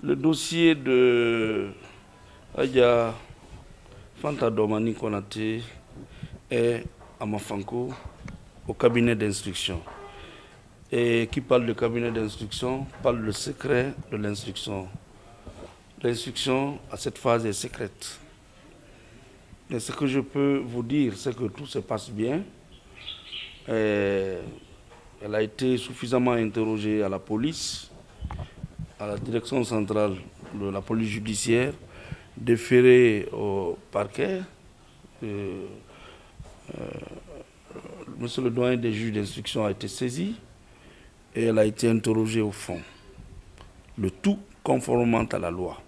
Le dossier de Aya Fanta Domani Konaté est à Mafanko, au cabinet d'instruction. Et qui parle de cabinet d'instruction parle le secret de l'instruction. L'instruction à cette phase est secrète. Mais ce que je peux vous dire, c'est que tout se passe bien. Elle a été suffisamment interrogée à la police, à la direction centrale de la police judiciaire, déférée au parquet. Monsieur le doyen des juges d'instruction a été saisi et elle a été interrogée au fond. Le tout conformément à la loi.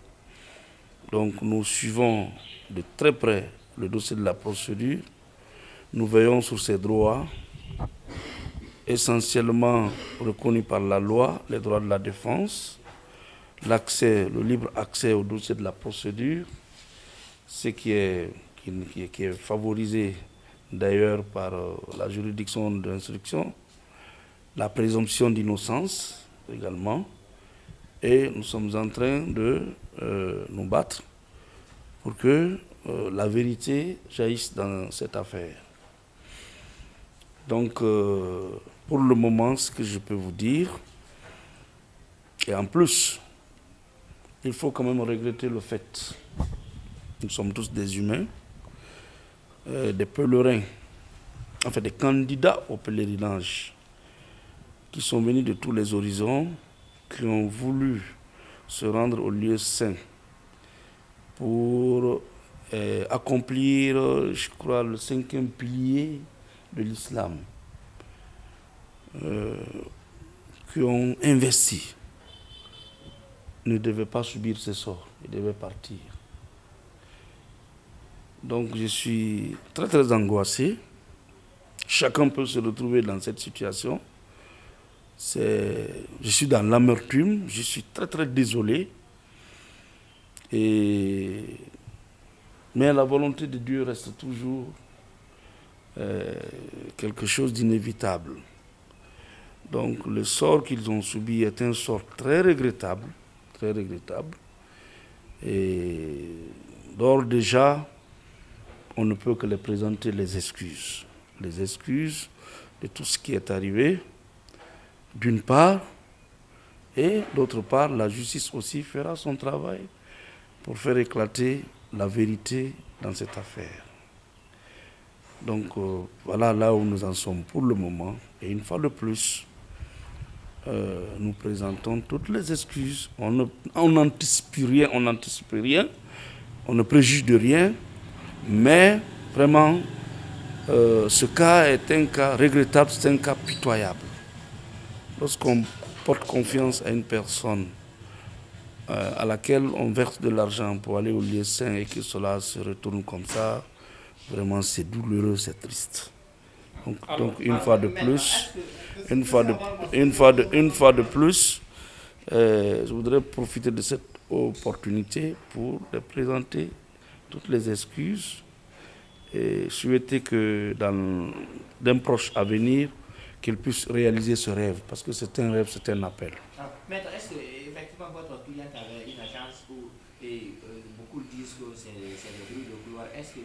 Donc nous suivons de très près le dossier de la procédure. Nous veillons sur ses droits, essentiellement reconnus par la loi, les droits de la défense, l'accès, le libre accès au dossier de la procédure, ce qui est favorisé d'ailleurs par la juridiction d'instruction, la présomption d'innocence également, et nous sommes en train de nous battre pour que la vérité jaillisse dans cette affaire. Donc, pour le moment, ce que je peux vous dire, et en plus, il faut quand même regretter le fait, nous sommes tous des humains, des pèlerins, enfin des candidats au pèlerinage, qui sont venus de tous les horizons, qui ont voulu se rendre au lieu saint pour accomplir, je crois, le 5e pilier de l'islam, qui ont investi, ne devaient pas subir ce sort, ils devaient partir. Donc je suis très très angoissé. Chacun peut se retrouver dans cette situation. Je suis dans l'amertume, je suis très très désolé. Mais la volonté de Dieu reste toujours quelque chose d'inévitable. Donc le sort qu'ils ont subi est un sort très regrettable, très regrettable. Et d'ores déjà, on ne peut que les présenter les excuses de tout ce qui est arrivé, d'une part, et d'autre part, la justice aussi fera son travail pour faire éclater la vérité dans cette affaire. Donc voilà là où nous en sommes pour le moment. Et une fois de plus, nous présentons toutes les excuses. On n'anticipe rien, on ne préjuge de rien, mais vraiment, ce cas est un cas regrettable, c'est un cas pitoyable. Lorsqu'on porte confiance à une personne à laquelle on verse de l'argent pour aller au lieu saint et que cela se retourne comme ça, vraiment c'est douloureux, c'est triste. Donc une fois de plus, je voudrais profiter de cette opportunité pour leur présenter toutes les excuses et souhaiter que d'un proche avenir, qu'il puisse réaliser ce rêve, parce que c'est un rêve, c'est un appel. Maître, est-ce que effectivement votre cliente avait une agence où beaucoup disent que c'est le bruit de couloir? Est-ce que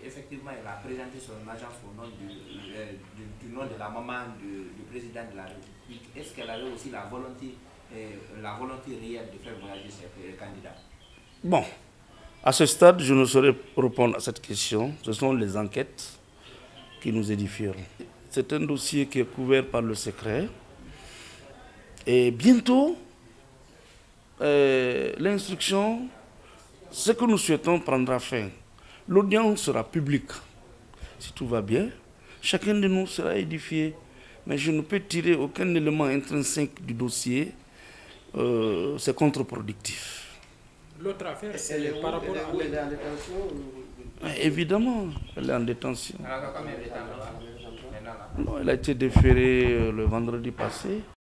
effectivement elle a présenté son agence au nom du nom de la maman du président de la République? Est-ce qu'elle avait aussi la volonté réelle de faire voyager ses candidats? Bon, à ce stade, je ne saurais répondre à cette question. Ce sont les enquêtes qui nous édifieront. C'est un dossier qui est couvert par le secret. Et bientôt, l'instruction, ce que nous souhaitons prendra fin. L'audience sera publique. Si tout va bien, chacun de nous sera édifié. Mais je ne peux tirer aucun élément intrinsèque du dossier. C'est contre-productif. L'autre affaire, c'est par rapport à... Elle est en détention Évidemment, elle est en détention. Alors, combien de temps? Non, elle a été déférée le vendredi passé.